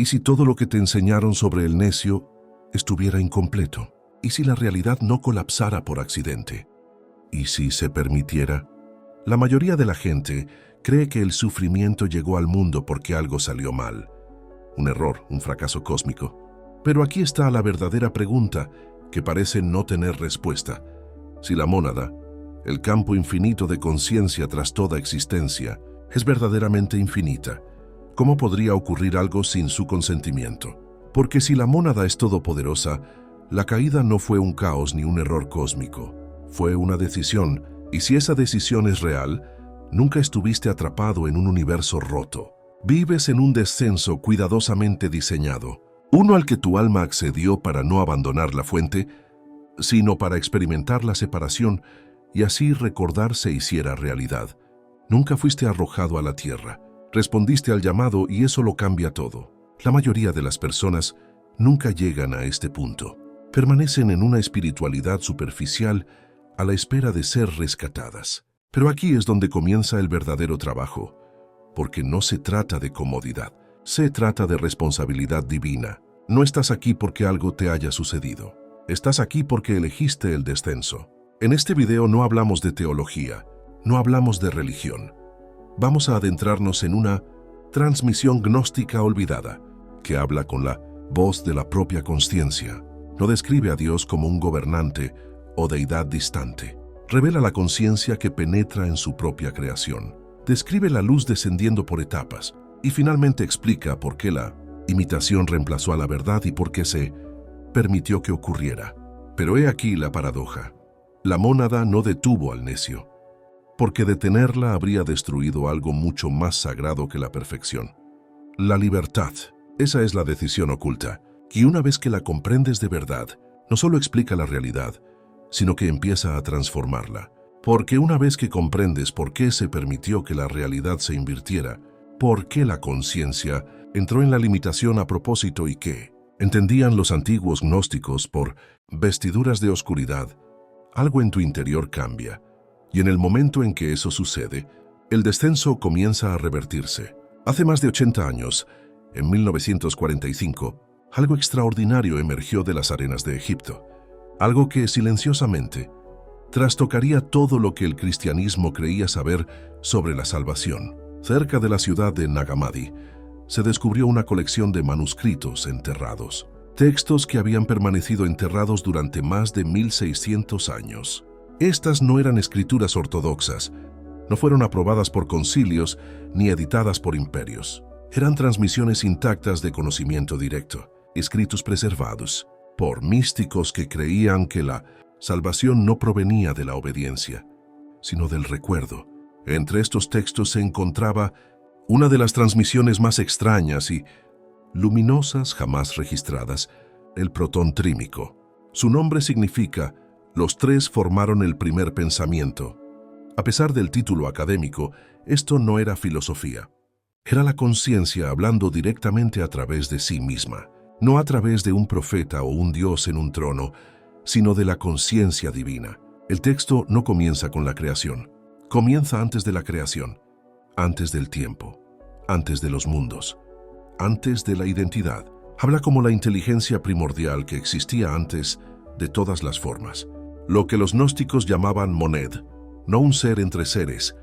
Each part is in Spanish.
¿Y si todo lo que te enseñaron sobre el necio estuviera incompleto? ¿Y si la realidad no colapsara por accidente? ¿Y si se permitiera? La mayoría de la gente cree que el sufrimiento llegó al mundo porque algo salió mal. Un error, un fracaso cósmico. Pero aquí está la verdadera pregunta que parece no tener respuesta. Si la mónada, el campo infinito de conciencia tras toda existencia, es verdaderamente infinita, ¿cómo podría ocurrir algo sin su consentimiento? Porque si la mónada es todopoderosa, la caída no fue un caos ni un error cósmico. Fue una decisión, y si esa decisión es real, nunca estuviste atrapado en un universo roto. Vives en un descenso cuidadosamente diseñado, uno al que tu alma accedió para no abandonar la fuente, sino para experimentar la separación y así recordar se hiciera realidad. Nunca fuiste arrojado a la tierra, respondiste al llamado y eso lo cambia todo. La mayoría de las personas nunca llegan a este punto. Permanecen en una espiritualidad superficial a la espera de ser rescatadas. Pero aquí es donde comienza el verdadero trabajo, porque no se trata de comodidad, se trata de responsabilidad divina. No estás aquí porque algo te haya sucedido. Estás aquí porque elegiste el descenso. En este video no hablamos de teología, no hablamos de religión. Vamos a adentrarnos en una transmisión gnóstica olvidada, que habla con la voz de la propia consciencia. No describe a Dios como un gobernante o deidad distante. Revela la conciencia que penetra en su propia creación. Describe la luz descendiendo por etapas y finalmente explica por qué la imitación reemplazó a la verdad y por qué se permitió que ocurriera. Pero he aquí la paradoja. La mónada no detuvo al necio, porque detenerla habría destruido algo mucho más sagrado que la perfección. La libertad. Esa es la decisión oculta, y una vez que la comprendes de verdad, no solo explica la realidad, sino que empieza a transformarla. Porque una vez que comprendes por qué se permitió que la realidad se invirtiera, por qué la conciencia entró en la limitación a propósito y qué entendían los antiguos gnósticos por vestiduras de oscuridad, algo en tu interior cambia. Y en el momento en que eso sucede, el descenso comienza a revertirse. Hace más de 80 años, en 1945, algo extraordinario emergió de las arenas de Egipto. Algo que silenciosamente trastocaría todo lo que el cristianismo creía saber sobre la salvación. Cerca de la ciudad de Nag Hammadi, se descubrió una colección de manuscritos enterrados. Textos que habían permanecido enterrados durante más de 1600 años. Estas no eran escrituras ortodoxas, no fueron aprobadas por concilios ni editadas por imperios. Eran transmisiones intactas de conocimiento directo, escritos preservados por místicos que creían que la salvación no provenía de la obediencia, sino del recuerdo. Entre estos textos se encontraba una de las transmisiones más extrañas y luminosas jamás registradas, el protón trímico. Su nombre significa «los tres formaron el primer pensamiento». A pesar del título académico, esto no era filosofía. Era la conciencia hablando directamente a través de sí misma, no a través de un profeta o un dios en un trono, sino de la conciencia divina. El texto no comienza con la creación, comienza antes de la creación, antes del tiempo, antes de los mundos, antes de la identidad. Habla como la inteligencia primordial que existía antes de todas las formas. Lo que los gnósticos llamaban moned, no un ser entre seres,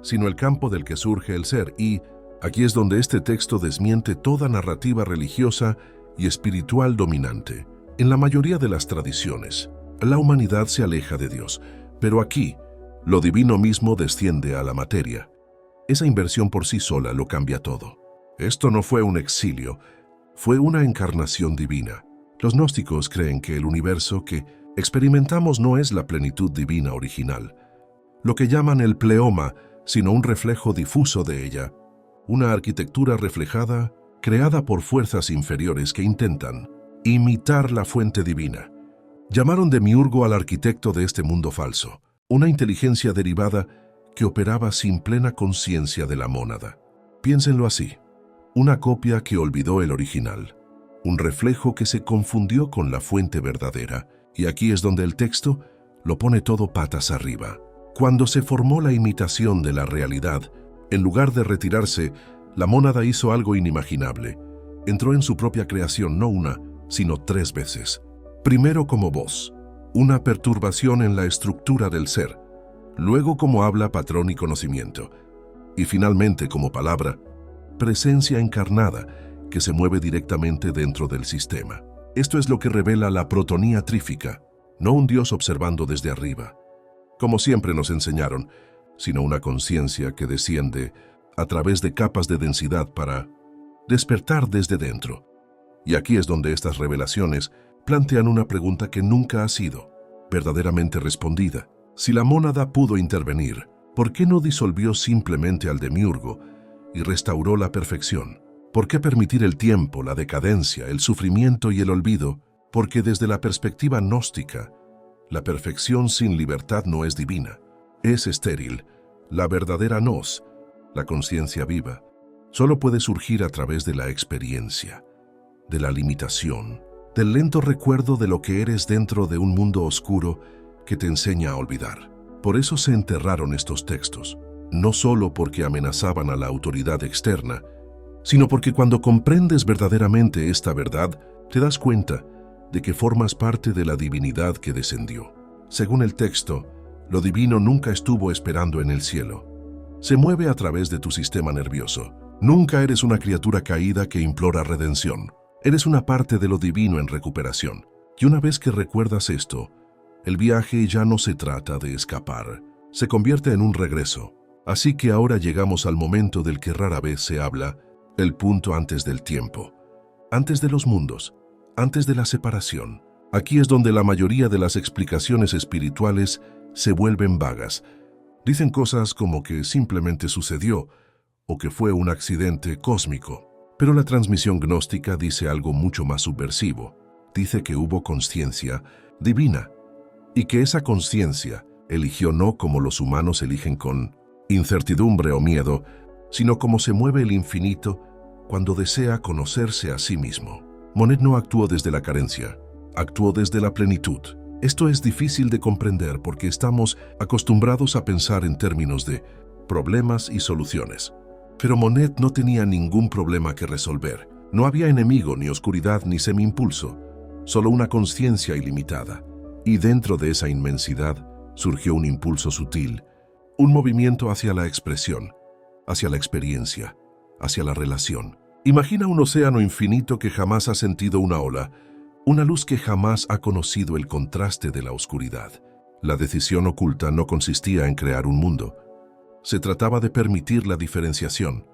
sino el campo del que surge el ser. Y aquí es donde este texto desmiente toda narrativa religiosa y espiritual dominante. En la mayoría de las tradiciones, la humanidad se aleja de Dios, pero aquí, lo divino mismo desciende a la materia. Esa inversión por sí sola lo cambia todo. Esto no fue un exilio, fue una encarnación divina. Los gnósticos creen que el universo que experimentamos no es la plenitud divina original, lo que llaman el pleoma, sino un reflejo difuso de ella, una arquitectura reflejada, creada por fuerzas inferiores que intentan imitar la fuente divina. Llamaron demiurgo al arquitecto de este mundo falso, una inteligencia derivada que operaba sin plena conciencia de la mónada. Piénsenlo así, una copia que olvidó el original, un reflejo que se confundió con la fuente verdadera, y aquí es donde el texto lo pone todo patas arriba. Cuando se formó la imitación de la realidad, en lugar de retirarse, la mónada hizo algo inimaginable. entró en su propia creación no una, sino 3 veces. Primero como voz, una perturbación en la estructura del ser, luego como habla, patrón y conocimiento, y finalmente como palabra, presencia encarnada que se mueve directamente dentro del sistema. Esto es lo que revela la protonía trífica, no un Dios observando desde arriba, como siempre nos enseñaron, sino una conciencia que desciende a través de capas de densidad para despertar desde dentro. Y aquí es donde estas revelaciones plantean una pregunta que nunca ha sido verdaderamente respondida. Si la mónada pudo intervenir, ¿por qué no disolvió simplemente al demiurgo y restauró la perfección? ¿Por qué permitir el tiempo, la decadencia, el sufrimiento y el olvido? Porque desde la perspectiva gnóstica, la perfección sin libertad no es divina, es estéril. La verdadera nous, la conciencia viva, solo puede surgir a través de la experiencia, de la limitación, del lento recuerdo de lo que eres dentro de un mundo oscuro que te enseña a olvidar. Por eso se enterraron estos textos, no solo porque amenazaban a la autoridad externa, sino porque cuando comprendes verdaderamente esta verdad, te das cuenta de que formas parte de la divinidad que descendió. Según el texto, lo divino nunca estuvo esperando en el cielo. Se mueve a través de tu sistema nervioso. Nunca eres una criatura caída que implora redención. Eres una parte de lo divino en recuperación. Y una vez que recuerdas esto, el viaje ya no se trata de escapar, se convierte en un regreso. Así que ahora llegamos al momento del que rara vez se habla, el punto antes del tiempo, antes de los mundos, antes de la separación. Aquí es donde la mayoría de las explicaciones espirituales se vuelven vagas. Dicen cosas como que simplemente sucedió o que fue un accidente cósmico. Pero la transmisión gnóstica dice algo mucho más subversivo. Dice que hubo conciencia divina y que esa conciencia eligió no como los humanos eligen con incertidumbre o miedo, sino como se mueve el infinito cuando desea conocerse a sí mismo. Monet no actuó desde la carencia, actuó desde la plenitud. Esto es difícil de comprender porque estamos acostumbrados a pensar en términos de problemas y soluciones. Pero Monet no tenía ningún problema que resolver. No había enemigo, ni oscuridad, ni semi-impulso, solo una conciencia ilimitada. Y dentro de esa inmensidad surgió un impulso sutil, un movimiento hacia la expresión, hacia la experiencia, hacia la relación. Imagina un océano infinito que jamás ha sentido una ola, una luz que jamás ha conocido el contraste de la oscuridad. La decisión oculta no consistía en crear un mundo. Se trataba de permitir la diferenciación,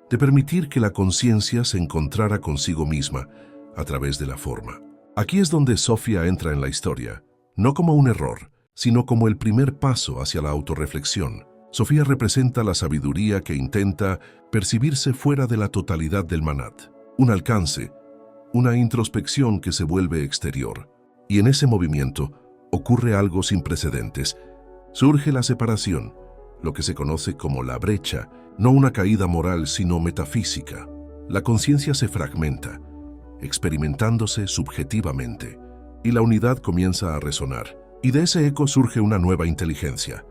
de permitir que la conciencia se encontrara consigo misma a través de la forma. Aquí es donde Sofía entra en la historia, no como un error, sino como el primer paso hacia la autorreflexión. Sofía representa la sabiduría que intenta percibirse fuera de la totalidad del manat, un alcance, una introspección que se vuelve exterior. Y en ese movimiento ocurre algo sin precedentes. Surge la separación, lo que se conoce como la brecha, no una caída moral sino metafísica. La conciencia se fragmenta, experimentándose subjetivamente, y la unidad comienza a resonar. Y de ese eco surge una nueva inteligencia,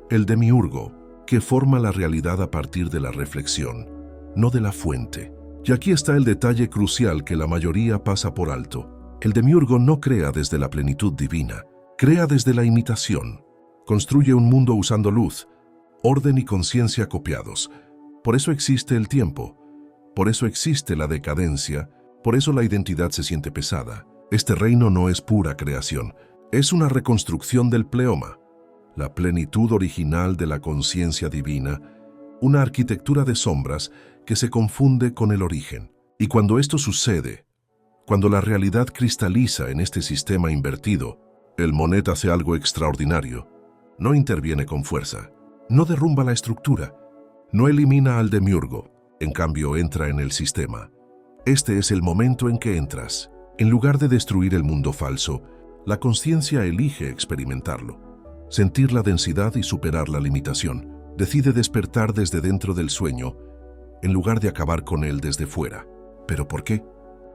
el demiurgo, que forma la realidad a partir de la reflexión, no de la fuente. Y aquí está el detalle crucial que la mayoría pasa por alto. El demiurgo no crea desde la plenitud divina, crea desde la imitación. Construye un mundo usando luz, orden y conciencia copiados. Por eso existe el tiempo, por eso existe la decadencia, por eso la identidad se siente pesada. Este reino no es pura creación, es una reconstrucción del pleoma, la plenitud original de la conciencia divina, una arquitectura de sombras que se confunde con el origen. Y cuando esto sucede, cuando la realidad cristaliza en este sistema invertido, el Monet hace algo extraordinario. No interviene con fuerza, no derrumba la estructura, no elimina al demiurgo, en cambio entra en el sistema. Este es el momento en que entras. En lugar de destruir el mundo falso, la conciencia elige experimentarlo, sentir la densidad y superar la limitación. Decide despertar desde dentro del sueño, en lugar de acabar con él desde fuera. ¿Pero por qué?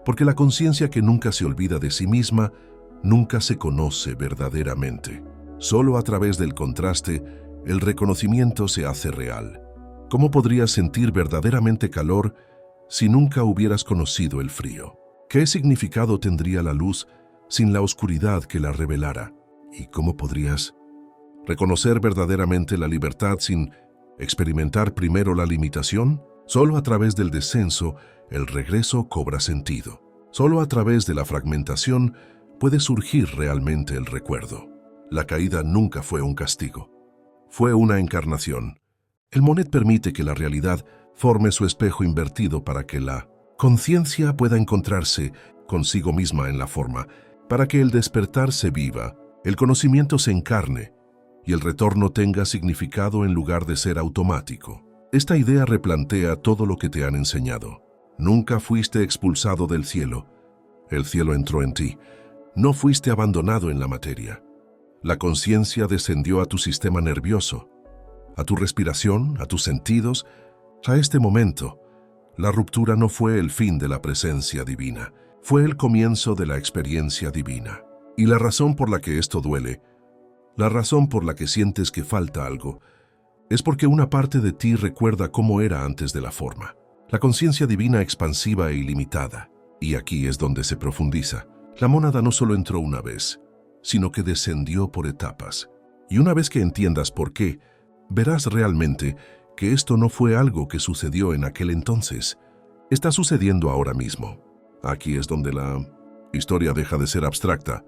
Porque la conciencia que nunca se olvida de sí misma, nunca se conoce verdaderamente. Solo a través del contraste, el reconocimiento se hace real. ¿Cómo podrías sentir verdaderamente calor si nunca hubieras conocido el frío? ¿Qué significado tendría la luz sin la oscuridad que la revelara? ¿Y cómo podrías reconocer verdaderamente la libertad sin experimentar primero la limitación? Solo a través del descenso, el regreso cobra sentido. Solo a través de la fragmentación puede surgir realmente el recuerdo. La caída nunca fue un castigo. Fue una encarnación. El Monet permite que la realidad forme su espejo invertido para que la conciencia pueda encontrarse consigo misma en la forma, para que el despertar se viva, el conocimiento se encarne y el retorno tenga significado en lugar de ser automático. Esta idea replantea todo lo que te han enseñado. Nunca fuiste expulsado del cielo. El cielo entró en ti. No fuiste abandonado en la materia. La conciencia descendió a tu sistema nervioso, a tu respiración, a tus sentidos. A este momento, la ruptura no fue el fin de la presencia divina, fue el comienzo de la experiencia divina. Y la razón por la que esto duele, la razón por la que sientes que falta algo, es porque una parte de ti recuerda cómo era antes de la forma. La conciencia divina expansiva e ilimitada. Y aquí es donde se profundiza. La mónada no solo entró una vez, sino que descendió por etapas. Y una vez que entiendas por qué, verás realmente que esto no fue algo que sucedió en aquel entonces. Está sucediendo ahora mismo. Aquí es donde la historia deja de ser abstracta,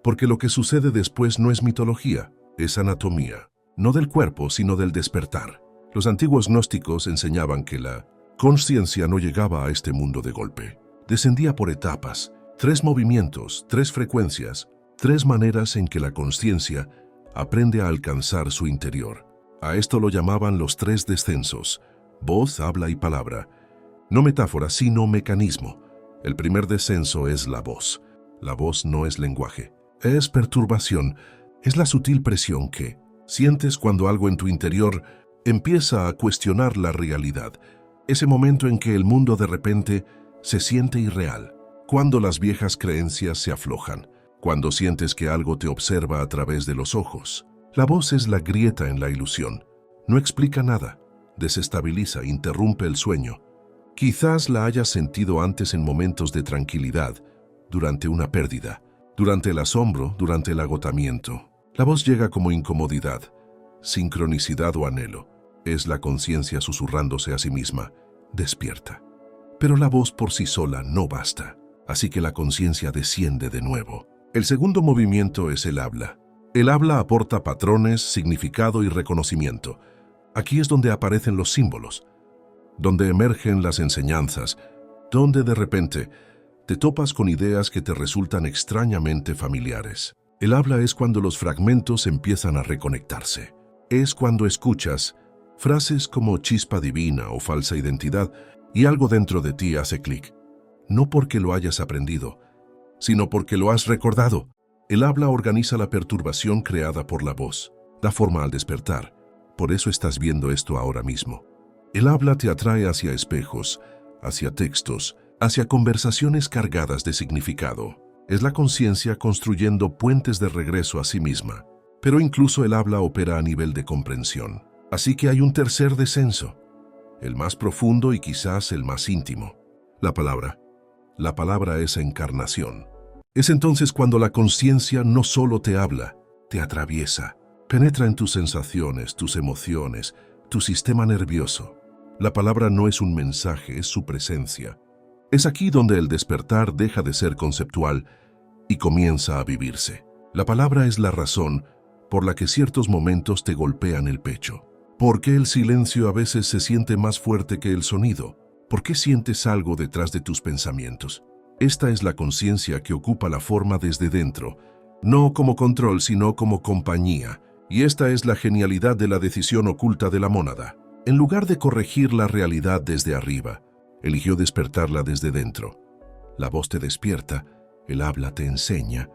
porque lo que sucede después no es mitología, es anatomía. No del cuerpo, sino del despertar. Los antiguos gnósticos enseñaban que la conciencia no llegaba a este mundo de golpe. Descendía por etapas, 3 movimientos, 3 frecuencias, 3 maneras en que la conciencia aprende a alcanzar su interior. A esto lo llamaban los 3 descensos: voz, habla y palabra. No metáfora, sino mecanismo. El primer descenso es la voz. La voz no es lenguaje, es perturbación, es la sutil presión que sientes cuando algo en tu interior empieza a cuestionar la realidad. Ese momento en que el mundo de repente se siente irreal. Cuando las viejas creencias se aflojan. Cuando sientes que algo te observa a través de los ojos. La voz es la grieta en la ilusión. No explica nada. Desestabiliza, interrumpe el sueño. Quizás la hayas sentido antes en momentos de tranquilidad, durante una pérdida, durante el asombro, durante el agotamiento. La voz llega como incomodidad, sincronicidad o anhelo. Es la conciencia susurrándose a sí misma: despierta. Pero la voz por sí sola no basta, así que la conciencia desciende de nuevo. El segundo movimiento es el habla. El habla aporta patrones, significado y reconocimiento. Aquí es donde aparecen los símbolos, donde emergen las enseñanzas, donde de repente te topas con ideas que te resultan extrañamente familiares. El habla es cuando los fragmentos empiezan a reconectarse. Es cuando escuchas frases como chispa divina o falsa identidad y algo dentro de ti hace clic. No porque lo hayas aprendido, sino porque lo has recordado. El habla organiza la perturbación creada por la voz, da forma al despertar. Por eso estás viendo esto ahora mismo. El habla te atrae hacia espejos, hacia textos, hacia conversaciones cargadas de significado. Es la conciencia construyendo puentes de regreso a sí misma. Pero incluso el habla opera a nivel de comprensión. Así que hay un tercer descenso, el más profundo y quizás el más íntimo. La palabra. La palabra es encarnación. Es entonces cuando la conciencia no solo te habla, te atraviesa, penetra en tus sensaciones, tus emociones, tu sistema nervioso. La palabra no es un mensaje, es su presencia. Es aquí donde el despertar deja de ser conceptual y comienza a vivirse. La palabra es la razón por la que ciertos momentos te golpean el pecho. ¿Por qué el silencio a veces se siente más fuerte que el sonido? ¿Por qué sientes algo detrás de tus pensamientos? Esta es la conciencia que ocupa la forma desde dentro, no como control, sino como compañía. Y esta es la genialidad de la decisión oculta de la mónada. En lugar de corregir la realidad desde arriba, eligió despertarla desde dentro. La voz te despierta, el habla te enseña,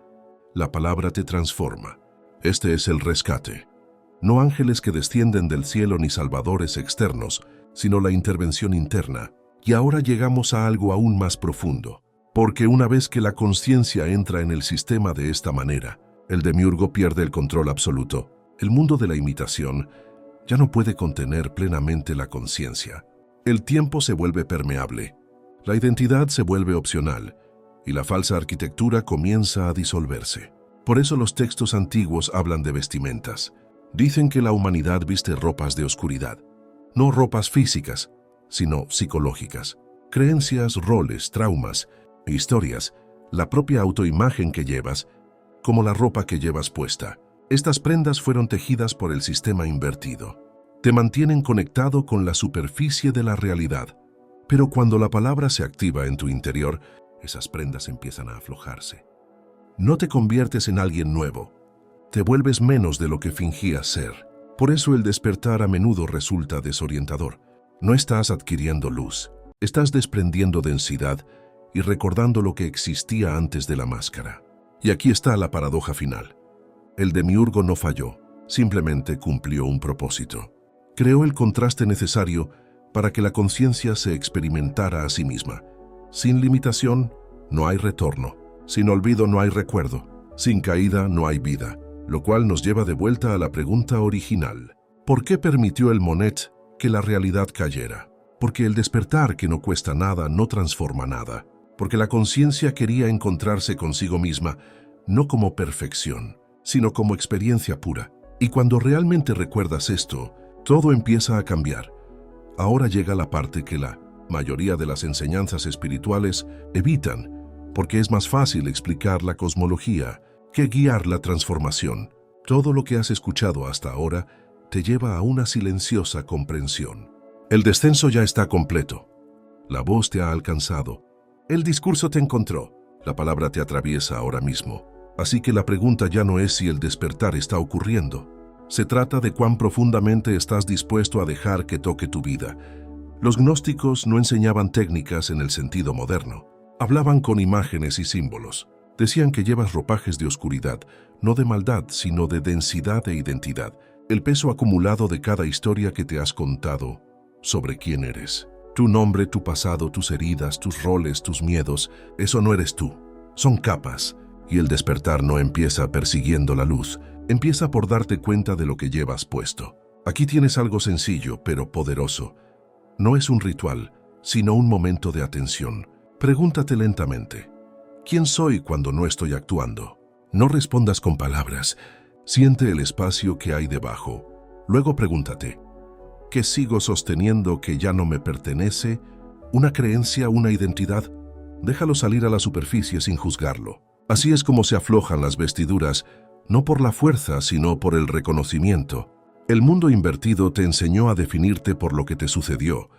la palabra te transforma. Este es el rescate. No ángeles que descienden del cielo ni salvadores externos, sino la intervención interna. Y ahora llegamos a algo aún más profundo. Porque una vez que la conciencia entra en el sistema de esta manera, el demiurgo pierde el control absoluto. El mundo de la imitación ya no puede contener plenamente la conciencia. El tiempo se vuelve permeable. La identidad se vuelve opcional y la falsa arquitectura comienza a disolverse. Por eso los textos antiguos hablan de vestimentas. Dicen que la humanidad viste ropas de oscuridad. No ropas físicas, sino psicológicas. Creencias, roles, traumas, historias, la propia autoimagen que llevas, como la ropa que llevas puesta. Estas prendas fueron tejidas por el sistema invertido. Te mantienen conectado con la superficie de la realidad. Pero cuando la palabra se activa en tu interior, esas prendas empiezan a aflojarse. No te conviertes en alguien nuevo. Te vuelves menos de lo que fingías ser. Por eso el despertar a menudo resulta desorientador. No estás adquiriendo luz. Estás desprendiendo densidad y recordando lo que existía antes de la máscara. Y aquí está la paradoja final. El demiurgo no falló, simplemente cumplió un propósito. Creó el contraste necesario para que la conciencia se experimentara a sí misma. Sin limitación, no hay retorno. Sin olvido, no hay recuerdo. Sin caída, no hay vida. Lo cual nos lleva de vuelta a la pregunta original. ¿Por qué permitió el Monet que la realidad cayera? Porque el despertar que no cuesta nada no transforma nada. Porque la conciencia quería encontrarse consigo misma, no como perfección, sino como experiencia pura. Y cuando realmente recuerdas esto, todo empieza a cambiar. Ahora llega la parte que la mayoría de las enseñanzas espirituales evitan, porque es más fácil explicar la cosmología que guiar la transformación. Todo lo que has escuchado hasta ahora te lleva a una silenciosa comprensión. El descenso ya está completo. La voz te ha alcanzado. El discurso te encontró. La palabra te atraviesa ahora mismo. Así que la pregunta ya no es si el despertar está ocurriendo. Se trata de cuán profundamente estás dispuesto a dejar que toque tu vida. Los gnósticos no enseñaban técnicas en el sentido moderno. Hablaban con imágenes y símbolos. Decían que llevas ropajes de oscuridad, no de maldad, sino de densidad e identidad. El peso acumulado de cada historia que te has contado sobre quién eres. Tu nombre, tu pasado, tus heridas, tus roles, tus miedos, eso no eres tú. Son capas. Y el despertar no empieza persiguiendo la luz, empieza por darte cuenta de lo que llevas puesto. Aquí tienes algo sencillo, pero poderoso. No es un ritual, sino un momento de atención. Pregúntate lentamente, ¿quién soy cuando no estoy actuando? No respondas con palabras, siente el espacio que hay debajo. Luego pregúntate, ¿qué sigo sosteniendo que ya no me pertenece? ¿Una creencia, una identidad? Déjalo salir a la superficie sin juzgarlo. Así es como se aflojan las vestiduras, no por la fuerza, sino por el reconocimiento. El mundo invertido te enseñó a definirte por lo que te sucedió,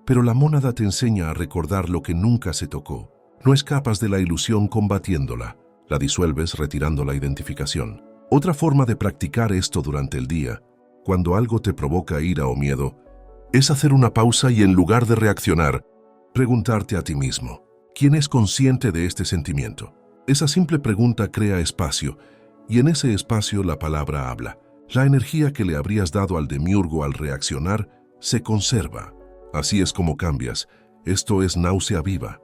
pero la mónada te enseña a recordar lo que nunca se tocó. No escapas de la ilusión combatiéndola, la disuelves retirando la identificación. Otra forma de practicar esto durante el día, cuando algo te provoca ira o miedo, es hacer una pausa y en lugar de reaccionar, preguntarte a ti mismo, ¿quién es consciente de este sentimiento? Esa simple pregunta crea espacio, y en ese espacio la palabra habla. La energía que le habrías dado al demiurgo al reaccionar se conserva. Así es como cambias. Esto es náusea viva.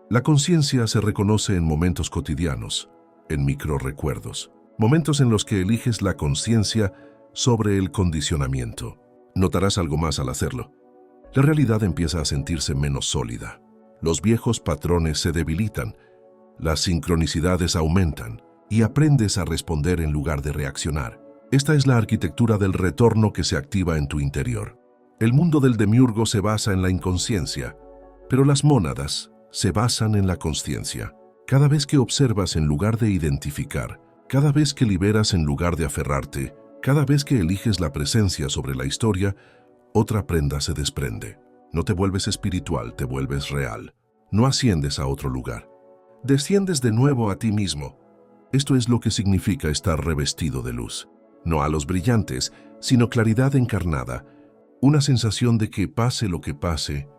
La conciencia se reconoce en momentos cotidianos, en microrecuerdos, momentos en los que eliges la conciencia sobre el condicionamiento. Notarás algo más al hacerlo. La realidad empieza a sentirse menos sólida. Los viejos patrones se debilitan, las sincronicidades aumentan y aprendes a responder en lugar de reaccionar. Esta es la arquitectura del retorno que se activa en tu interior. El mundo del demiurgo se basa en la inconsciencia, pero las mónadas se basan en la consciencia. Cada vez que observas en lugar de identificar, cada vez que liberas en lugar de aferrarte, cada vez que eliges la presencia sobre la historia, otra prenda se desprende. No te vuelves espiritual, te vuelves real. No asciendes a otro lugar. Desciendes de nuevo a ti mismo. Esto es lo que significa estar revestido de luz. No halos brillantes, sino claridad encarnada. Una sensación de que pase lo que pase,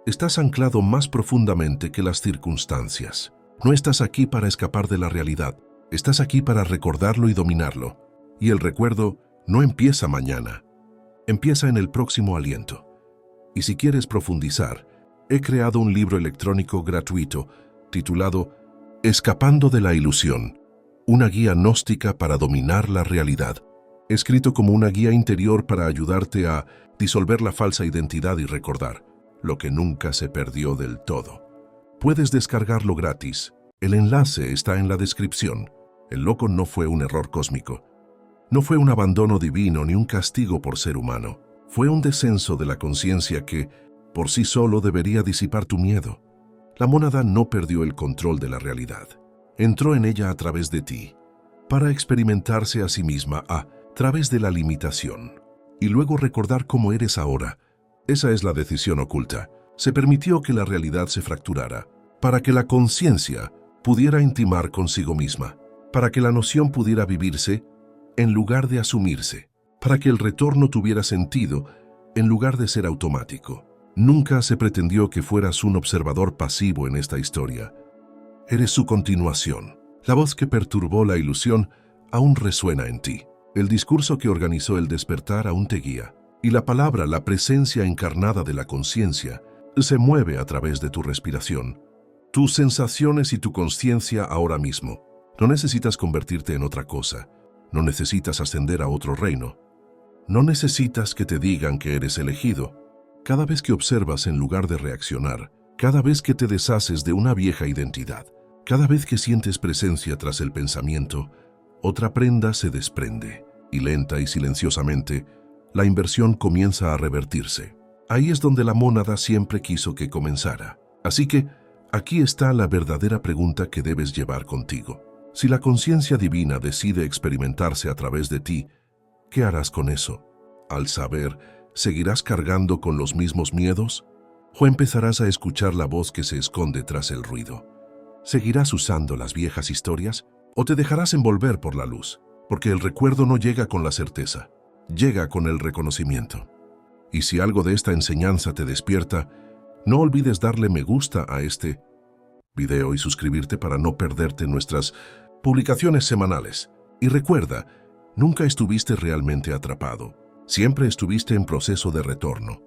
estás anclado más profundamente que las circunstancias. No estás aquí para escapar de la realidad. Estás aquí para recordarlo y dominarlo. Y el recuerdo no empieza mañana. Empieza en el próximo aliento. Y si quieres profundizar, he creado un libro electrónico gratuito titulado Escapando de la ilusión, una guía gnóstica para dominar la realidad, escrito como una guía interior para ayudarte a disolver la falsa identidad y recordar lo que nunca se perdió del todo. Puedes descargarlo gratis. El enlace está en la descripción. El loco no fue un error cósmico. No fue un abandono divino ni un castigo por ser humano. Fue un descenso de la conciencia que, por sí solo, debería disipar tu miedo. La mónada no perdió el control de la realidad. Entró en ella a través de ti, para experimentarse a sí misma a través de la limitación, y luego recordar cómo eres ahora. Esa es la decisión oculta. Se permitió que la realidad se fracturara, para que la conciencia pudiera intimar consigo misma, para que la noción pudiera vivirse en lugar de asumirse, para que el retorno tuviera sentido en lugar de ser automático. Nunca se pretendió que fueras un observador pasivo en esta historia. Eres su continuación. La voz que perturbó la ilusión aún resuena en ti. El discurso que organizó el despertar aún te guía. Y la palabra, la presencia encarnada de la conciencia, se mueve a través de tu respiración, tus sensaciones y tu consciencia ahora mismo. No necesitas convertirte en otra cosa. No necesitas ascender a otro reino. No necesitas que te digan que eres elegido. Cada vez que observas en lugar de reaccionar, cada vez que te deshaces de una vieja identidad, cada vez que sientes presencia tras el pensamiento, otra prenda se desprende, y lenta y silenciosamente, la inversión comienza a revertirse. Ahí es donde la mónada siempre quiso que comenzara. Así que, aquí está la verdadera pregunta que debes llevar contigo. Si la conciencia divina decide experimentarse a través de ti, ¿qué harás con eso? Al saber, ¿seguirás cargando con los mismos miedos? ¿O empezarás a escuchar la voz que se esconde tras el ruido? ¿Seguirás usando las viejas historias? ¿O te dejarás envolver por la luz? Porque el recuerdo no llega con la certeza, llega con el reconocimiento. Y si algo de esta enseñanza te despierta, no olvides darle me gusta a este video y suscribirte para no perderte nuestras publicaciones semanales. Y recuerda, nunca estuviste realmente atrapado. Siempre estuviste en proceso de retorno.